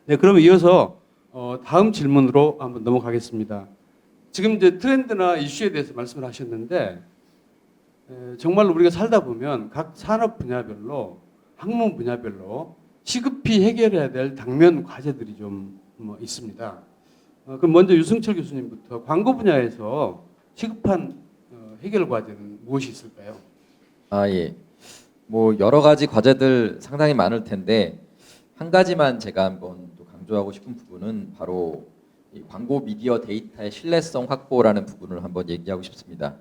네, 그러면 이어서 다음 질문으로 한번 넘어가겠습니다. 지금 이제 트렌드나 이슈에 대해서 말씀을 하셨는데 정말로 우리가 살다 보면 각 산업 분야별로 학문 분야별로 시급히 해결해야 될 당면 과제들이 좀 있습니다. 그럼 먼저 유승철 교수님부터 광고 분야에서 시급한 해결 과제는 무엇이 있을까요? 예. 뭐 여러 가지 과제들 상당히 많을 텐데 한 가지만 제가 한번 또 강조하고 싶은 부분은 바로 이 광고 미디어 데이터의 신뢰성 확보라는 부분을 한번 얘기하고 싶습니다.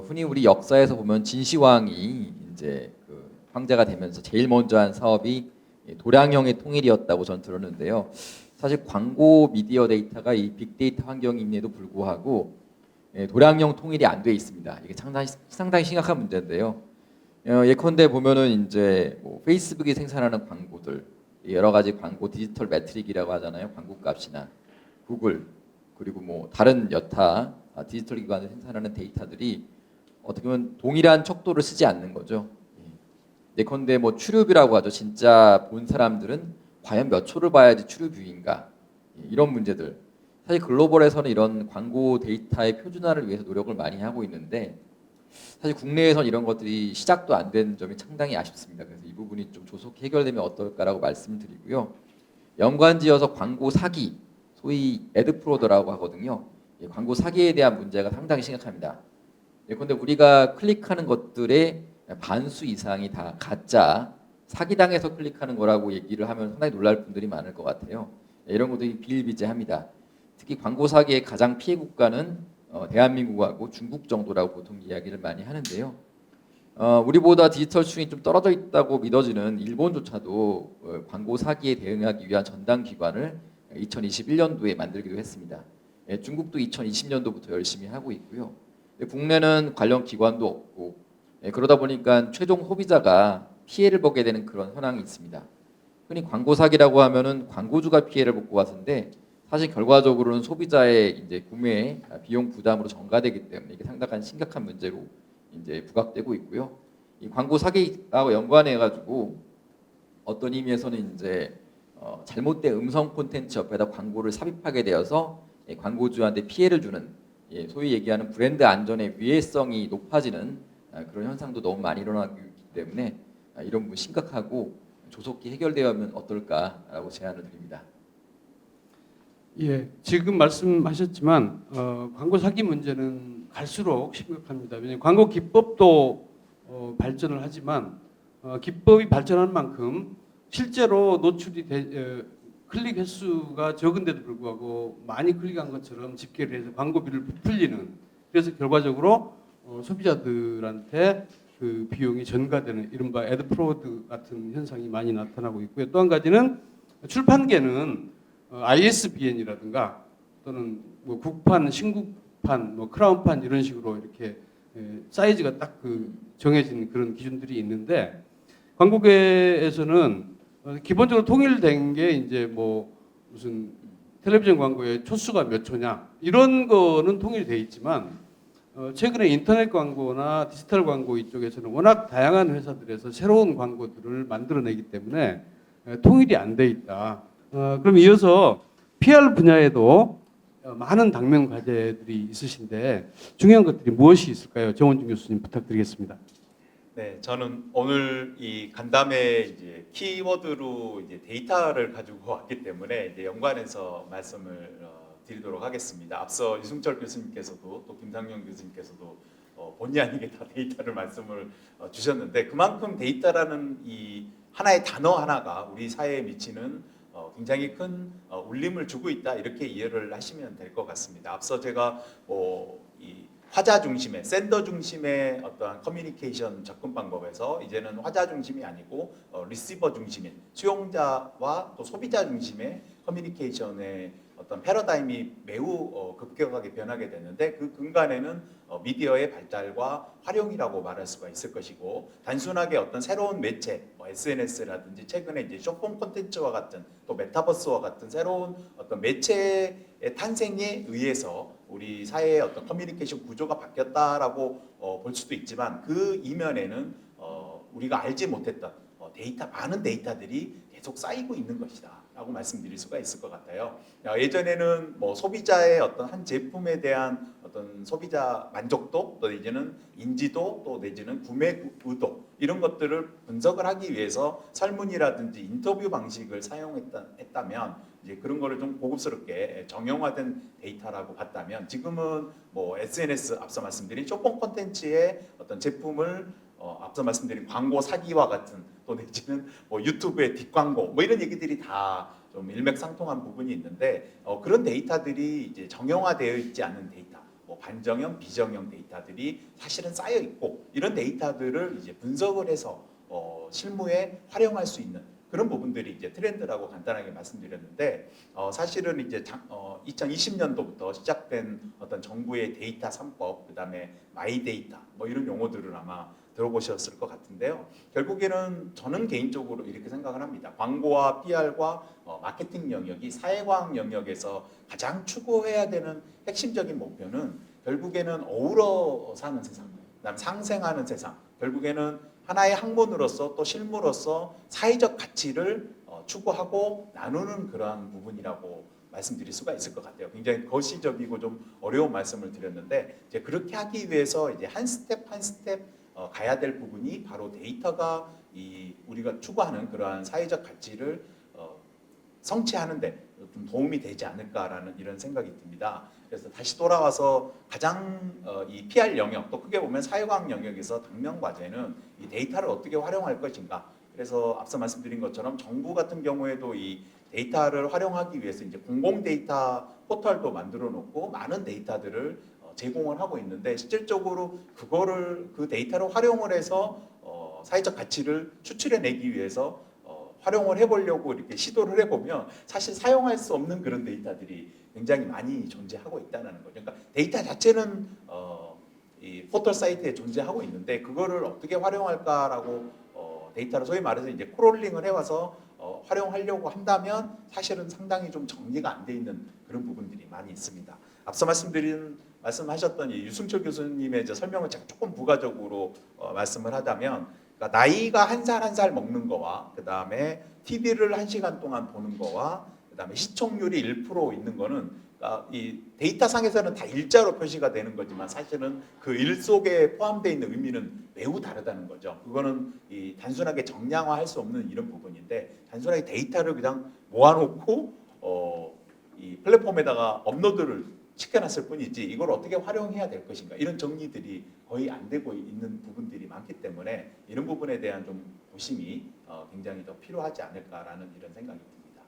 흔히 우리 역사에서 보면 진시황이 이제 그 황제가 되면서 제일 먼저 한 사업이 도량형의 통일이었다고 전 들었는데요. 사실 광고 미디어 데이터가 이 빅데이터 환경임에도 불구하고 도량형 통일이 안 돼 있습니다. 이게 상당히 심각한 문제인데요. 예컨대 보면은 이제 뭐 페이스북이 생산하는 광고들, 여러 가지 광고 디지털 매트릭이라고 하잖아요. 광고 값이나 구글 그리고 뭐 다른 여타 디지털 기관이 생산하는 데이터들이 어떻게 보면 동일한 척도를 쓰지 않는 거죠. 예컨대 뭐 출입이라고 하죠. 진짜 본 사람들은 과연 몇 초를 봐야지 출입뷰인가 이런 문제들. 사실 글로벌에서는 이런 광고 데이터의 표준화를 위해서 노력을 많이 하고 있는데 사실 국내에선 이런 것들이 시작도 안 된 점이 상당히 아쉽습니다. 그래서 이 부분이 좀 조속히 해결되면 어떨까라고 말씀드리고요. 연관지어서 광고 사기, 소위 애드프로드라고 하거든요. 광고 사기에 대한 문제가 상당히 심각합니다. 예컨대 우리가 클릭하는 것들의 반수 이상이 다 가짜, 사기당해서 클릭하는 거라고 얘기를 하면 상당히 놀랄 분들이 많을 것 같아요. 이런 것들이 비일비재합니다. 특히 광고 사기의 가장 피해 국가는 대한민국하고 중국 정도라고 보통 이야기를 많이 하는데요. 우리보다 디지털 수준이 좀 떨어져 있다고 믿어지는 일본조차도 광고 사기에 대응하기 위한 전담 기관을 2021년도에 만들기도 했습니다. 중국도 2020년도부터 열심히 하고 있고요. 국내는 관련 기관도 없고 그러다 보니까 최종 소비자가 피해를 보게 되는 그런 현황이 있습니다. 흔히 광고 사기라고 하면은 광고주가 피해를 보고 왔는데 사실 결과적으로는 소비자의 이제 구매 비용 부담으로 전가되기 때문에 이게 상당한 심각한 문제로 이제 부각되고 있고요. 이 광고 사기하고 연관해 가지고 어떤 의미에서는 이제 잘못된 음성 콘텐츠 옆에다 광고를 삽입하게 되어서 광고주한테 피해를 주는 소위 얘기하는 브랜드 안전의 위해성이 높아지는 그런 현상도 너무 많이 일어나고 있기 때문에 이런 부분 심각하고 조속히 해결되면 어떨까라고 제안을 드립니다. 예, 지금 말씀하셨지만 광고 사기 문제는 갈수록 심각합니다. 왜냐하면 광고 기법도 발전을 하지만 기법이 발전한 만큼 실제로 클릭 횟수가 적은데도 불구하고 많이 클릭한 것처럼 집계를 해서 광고비를 부풀리는, 그래서 결과적으로 소비자들한테 그 비용이 전가되는 이른바 애드프로드 같은 현상이 많이 나타나고 있고요. 또 한 가지는 출판계는 ISBN이라든가 또는 뭐 국판, 신국판, 뭐 크라운판 이런 식으로 이렇게 사이즈가 딱 그 정해진 그런 기준들이 있는데 광고계에서는 기본적으로 통일된 게 이제 뭐 무슨 텔레비전 광고의 초수가 몇 초냐 이런 거는 통일이 돼 있지만 최근에 인터넷 광고나 디지털 광고 이쪽에서는 워낙 다양한 회사들에서 새로운 광고들을 만들어내기 때문에 통일이 안 돼 있다. 그럼 이어서 PR 분야에도 많은 당면 과제들이 있으신데 중요한 것들이 무엇이 있을까요? 정원준 교수님 부탁드리겠습니다. 네, 저는 오늘 이 간담회 이제 키워드로 이제 데이터를 가지고 왔기 때문에 이제 연관해서 말씀을 드리도록 하겠습니다. 앞서 유승철 교수님께서도 또 김상영 교수님께서도 본의 아니게 다 데이터를 말씀을 주셨는데 그만큼 데이터라는 이 하나의 단어 하나가 우리 사회에 미치는 굉장히 큰 울림을 주고 있다 이렇게 이해를 하시면 될 것 같습니다. 앞서 제가 이 화자 중심의 샌더 중심의 어떠한 커뮤니케이션 접근 방법에서 이제는 화자 중심이 아니고 리시버 중심인 수용자와 또 소비자 중심의 커뮤니케이션의 어떤 패러다임이 매우 급격하게 변하게 되는데 그 근간에는 미디어의 발달과 활용이라고 말할 수가 있을 것이고 단순하게 어떤 새로운 매체, SNS라든지 최근에 이제 숏폼 콘텐츠와 같은 또 메타버스와 같은 새로운 어떤 매체의 탄생에 의해서 우리 사회의 어떤 커뮤니케이션 구조가 바뀌었다라고 볼 수도 있지만 그 이면에는 우리가 알지 못했던 많은 데이터들이 계속 쌓이고 있는 것이다라고 말씀드릴 수가 있을 것 같아요. 예전에는 뭐 소비자의 어떤 한 제품에 대한 어떤 소비자 만족도, 또 내지는 인지도, 또 내지는 구매 의도 이런 것들을 분석을 하기 위해서 설문이라든지 인터뷰 방식을 사용했다면 이제 그런 거를 좀 고급스럽게 정형화된 데이터라고 봤다면, 지금은 뭐 SNS 앞서 말씀드린 쇼핑 콘텐츠의 어떤 제품을 앞서 말씀드린 광고 사기와 같은, 또 내지는 뭐 유튜브의 뒷광고 뭐 이런 얘기들이 다 좀 일맥상통한 부분이 있는데, 그런 데이터들이 이제 정형화되어 있지 않은 데이터, 뭐 반정형, 비정형 데이터들이 사실은 쌓여 있고, 이런 데이터들을 이제 분석을 해서 실무에 활용할 수 있는 그런 부분들이 이제 트렌드라고 간단하게 말씀드렸는데, 사실은 이제 2020년도부터 시작된 어떤 정부의 데이터 3법, 그다음에 마이 데이터 뭐 이런 용어들을 아마 들어보셨을 것 같은데요. 결국에는 저는 개인적으로 이렇게 생각을 합니다. 광고와 PR과 마케팅 영역이 사회과학 영역에서 가장 추구해야 되는 핵심적인 목표는 결국에는 어우러 사는 세상, 그다음 상생하는 세상, 결국에는 하나의 학문으로서 또 실무로서 사회적 가치를 추구하고 나누는 그러한 부분이라고 말씀드릴 수가 있을 것 같아요. 굉장히 거시적이고 좀 어려운 말씀을 드렸는데, 이제 그렇게 하기 위해서 이제 한 스텝 한 스텝 가야 될 부분이 바로 데이터가 우리가 추구하는 그러한 사회적 가치를 성취하는데 좀 도움이 되지 않을까라는 이런 생각이 듭니다. 그래서 다시 돌아와서 가장 이 PR 영역, 또 크게 보면 사회과학 영역에서 당면 과제는 이 데이터를 어떻게 활용할 것인가. 그래서 앞서 말씀드린 것처럼 정부 같은 경우에도 이 데이터를 활용하기 위해서 이제 공공 데이터 포털도 만들어 놓고 많은 데이터들을 제공을 하고 있는데, 실질적으로 그 데이터를 활용을 해서 사회적 가치를 추출해내기 위해서 활용을 해보려고 이렇게 시도를 해보면 사실 사용할 수 없는 그런 데이터들이 굉장히 많이 존재하고 있다는 거죠. 그러니까 데이터 자체는 이 포털 사이트에 존재하고 있는데, 그거를 어떻게 활용할까라고 데이터를 소위 말해서 이제 크롤링을 해와서 활용하려고 한다면 사실은 상당히 좀 정리가 안 돼 있는 그런 부분들이 많이 있습니다. 앞서 말씀하셨던 이 유승철 교수님의 이제 설명을 제가 조금 부가적으로 말씀을 하자면, 그러니까 나이가 한 살 한 살 먹는 거와, 그 다음에 TV를 1시간 동안 보는 거와, 그 다음에 시청률이 1% 있는 거는, 그러니까 이 데이터 상에서는 다 일자로 표시가 되는 거지만 사실은 그 일 속에 포함되어 있는 의미는 매우 다르다는 거죠. 그거는 이 단순하게 정량화할 수 없는 이런 부분인데, 단순하게 데이터를 그냥 모아놓고 이 플랫폼에다가 업로드를 시켜놨을 뿐이지 이걸 어떻게 활용해야 될 것인가, 이런 정리들이 거의 안 되고 있는 부분들이 많기 때문에 이런 부분에 대한 좀 고심이 굉장히 더 필요하지 않을까라는 이런 생각이 듭니다.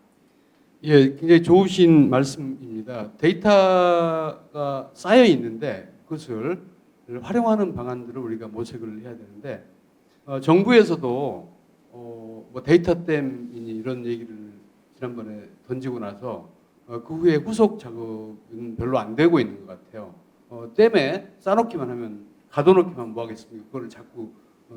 예, 굉장히 좋으신 말씀입니다. 데이터가 쌓여 있는데 그것을 활용하는 방안들을 우리가 모색을 해야 되는데, 정부에서도 뭐 데이터댐이니 이런 얘기를 지난번에 던지고 나서 그 후에 후속 작업은 별로 안 되고 있는 것 같아요. 댐에 쌓아놓기만 하면, 가둬놓기만 뭐 하겠습니까? 그걸 자꾸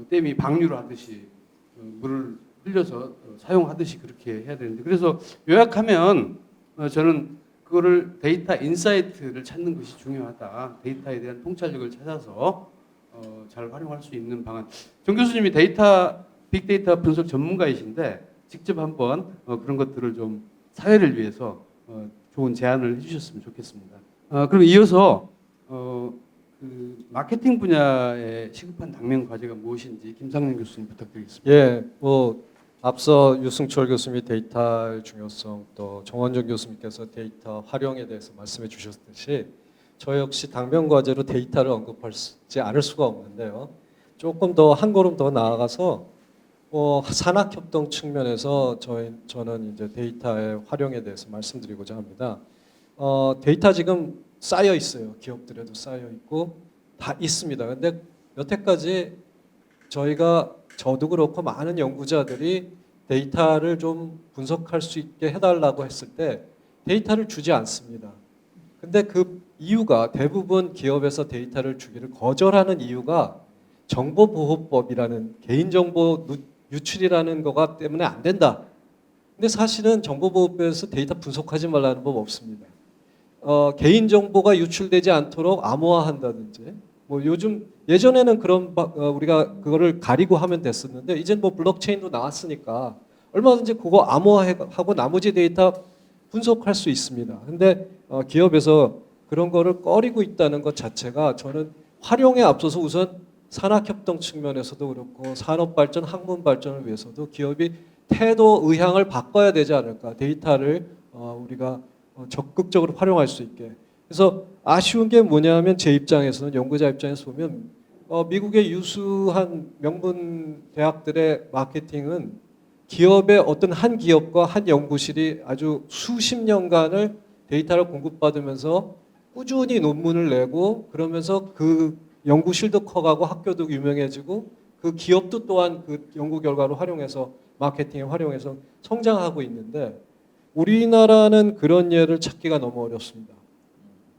댐이 방류를 하듯이 물을 흘려서 사용하듯이 그렇게 해야 되는데, 그래서 요약하면 저는 그거를 데이터 인사이트를 찾는 것이 중요하다. 데이터에 대한 통찰력을 찾아서 잘 활용할 수 있는 방안. 정 교수님이 빅데이터 분석 전문가이신데 직접 한번 그런 것들을 좀 사회를 위해서 좋은 제안을 해주셨으면 좋겠습니다. 그럼 이어서 그 마케팅 분야에 시급한 당면 과제가 무엇인지 김상민 교수님 부탁드리겠습니다. 예, 뭐 앞서 유승철 교수님이 데이터의 중요성, 또 정원정 교수님께서 데이터 활용에 대해서 말씀해 주셨듯이 저 역시 당면 과제로 데이터를 언급하지 않을 수가 없는데요. 조금 더 한 걸음 더 나아가서 산학협동 측면에서 저는 이제 데이터의 활용에 대해서 말씀드리고자 합니다. 데이터 지금 쌓여 있어요. 기업들에도 쌓여 있고 다 있습니다. 근데 여태까지 저도 그렇고 많은 연구자들이 데이터를 좀 분석할 수 있게 해달라고 했을 때 데이터를 주지 않습니다. 근데 그 이유가, 대부분 기업에서 데이터를 주기를 거절하는 이유가 정보보호법이라는, 개인정보 유출이라는 거가 때문에 안 된다. 근데 사실은 정보보호법에서 데이터 분석하지 말라는 법 없습니다. 개인정보가 유출되지 않도록 암호화한다든지, 뭐 요즘 예전에는 그런 우리가 그거를 가리고 하면 됐었는데 이젠 뭐 블록체인도 나왔으니까 얼마든지 그거 암호화하고 나머지 데이터 분석할 수 있습니다. 근데 기업에서 그런 거를 꺼리고 있다는 것 자체가 저는 활용에 앞서서 우선 산학협동 측면에서도 그렇고 산업 발전, 학문 발전을 위해서도 기업이 태도 의향을 바꿔야 되지 않을까. 데이터를 우리가 적극적으로 활용할 수 있게. 그래서 아쉬운 게 뭐냐면 제 입장에서는 연구자 입장에서 보면 미국의 유수한 명문 대학들의 마케팅은 기업의 어떤 한 기업과 한 연구실이 아주 수십 년간을 데이터를 공급받으면서 꾸준히 논문을 내고 그러면서 그 연구실도 커가고 학교도 유명해지고 그 기업도 또한 그 연구 결과를 활용해서 마케팅에 활용해서 성장하고 있는데 우리나라는 그런 예를 찾기가 너무 어렵습니다.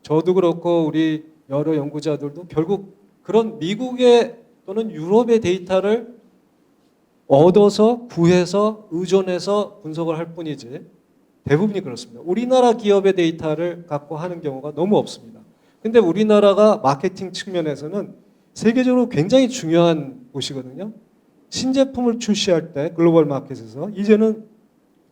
저도 그렇고 우리 여러 연구자들도 결국 그런 미국의 또는 유럽의 데이터를 얻어서 구해서 의존해서 분석을 할 뿐이지 대부분이 그렇습니다. 우리나라 기업의 데이터를 갖고 하는 경우가 너무 없습니다. 근데 우리나라가 마케팅 측면에서는 세계적으로 굉장히 중요한 곳이거든요. 신제품을 출시할 때 글로벌 마켓에서 이제는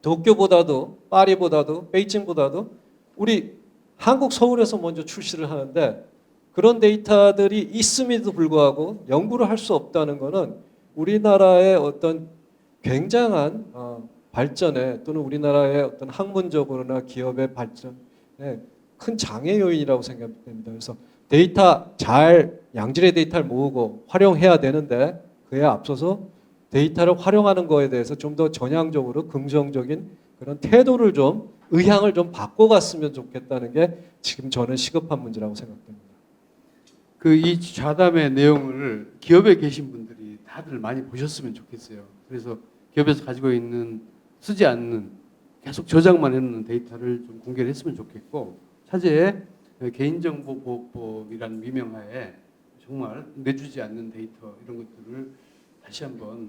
도쿄보다도 파리보다도 베이징보다도 우리 한국 서울에서 먼저 출시를 하는데 그런 데이터들이 있음에도 불구하고 연구를 할 수 없다는 것은 우리나라의 어떤 굉장한 발전에 또는 우리나라의 어떤 학문적으로나 기업의 발전에 큰 장애 요인이라고 생각됩니다. 그래서 데이터 양질의 데이터를 모으고 활용해야 되는데 그에 앞서서 데이터를 활용하는 거에 대해서 좀 더 전향적으로 긍정적인 그런 태도를 좀 의향을 좀 바꿔갔으면 좋겠다는 게 지금 저는 시급한 문제라고 생각됩니다. 그 이 좌담의 내용을 기업에 계신 분들이 다들 많이 보셨으면 좋겠어요. 그래서 기업에서 가지고 있는 쓰지 않는 계속 저장만 해놓는 데이터를 좀 공개를 했으면 좋겠고 차제에 개인정보보호법이라는 미명하에 정말 내주지 않는 데이터 이런 것들을 다시 한번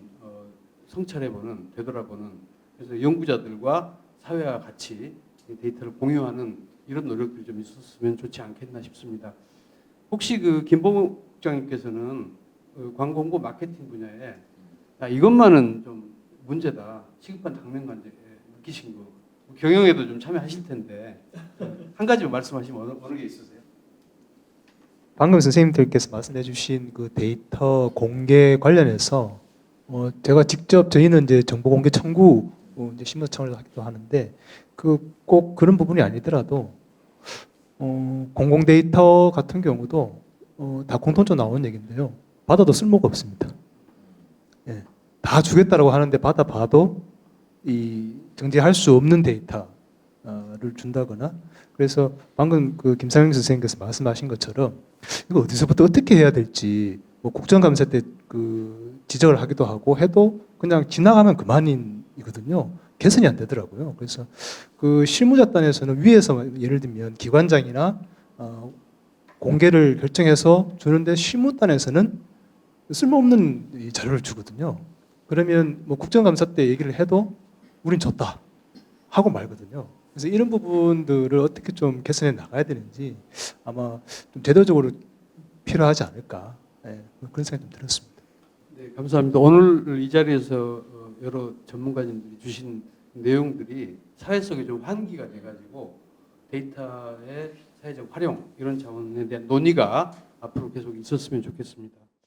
성찰해보는 되돌아보는 그래서 연구자들과 사회와 같이 데이터를 공유하는 이런 노력들이 좀 있었으면 좋지 않겠나 싶습니다. 혹시 그 김보국 국장님께서는 광고 홍보 마케팅 분야에 이것만은 좀 문제다 시급한 당면 관제 느끼신 거 경영에도 좀 참여하실 텐데 한 가지만 말씀하시면 어느 게 있으세요? 방금 선생님들께서 말씀해 주신 그 데이터 공개 관련해서 제가 직접 저희는 이제 정보 공개 청구 이제 심사청을 하기도 하는데 그 꼭 그런 부분이 아니더라도 공공 데이터 같은 경우도 다 공통적으로 나오는 얘기인데요. 받아도 쓸모가 없습니다. 예, 다 주겠다라고 하는데 받아봐도 이 정제할 수 없는 데이터를 준다거나 그래서 방금 그 김상영 선생님께서 말씀하신 것처럼 이거 어디서부터 어떻게 해야 될지 뭐 국정감사 때 그 지적을 하기도 하고 해도 그냥 지나가면 그만이거든요. 개선이 안 되더라고요. 그래서 그 실무자단에서는 위에서 예를 들면 기관장이나 공개를 결정해서 주는데 실무단에서는 쓸모없는 이 자료를 주거든요. 그러면 뭐 국정감사 때 얘기를 해도 우린 졌다 하고 말거든요. 그래서 이런 부분들을 어떻게 좀 개선해 나가야 되는지 아마 좀 제도적으로 필요하지 않을까 그런 생각이 좀 들었습니다. 네, 감사합니다. 오늘 이 자리에서 여러 전문가님들이 주신 내용들이 사회 속에 좀 환기가 돼가지고 데이터의 사회적 활용 이런 차원에 대한 논의가 앞으로 계속 있었으면 좋겠습니다.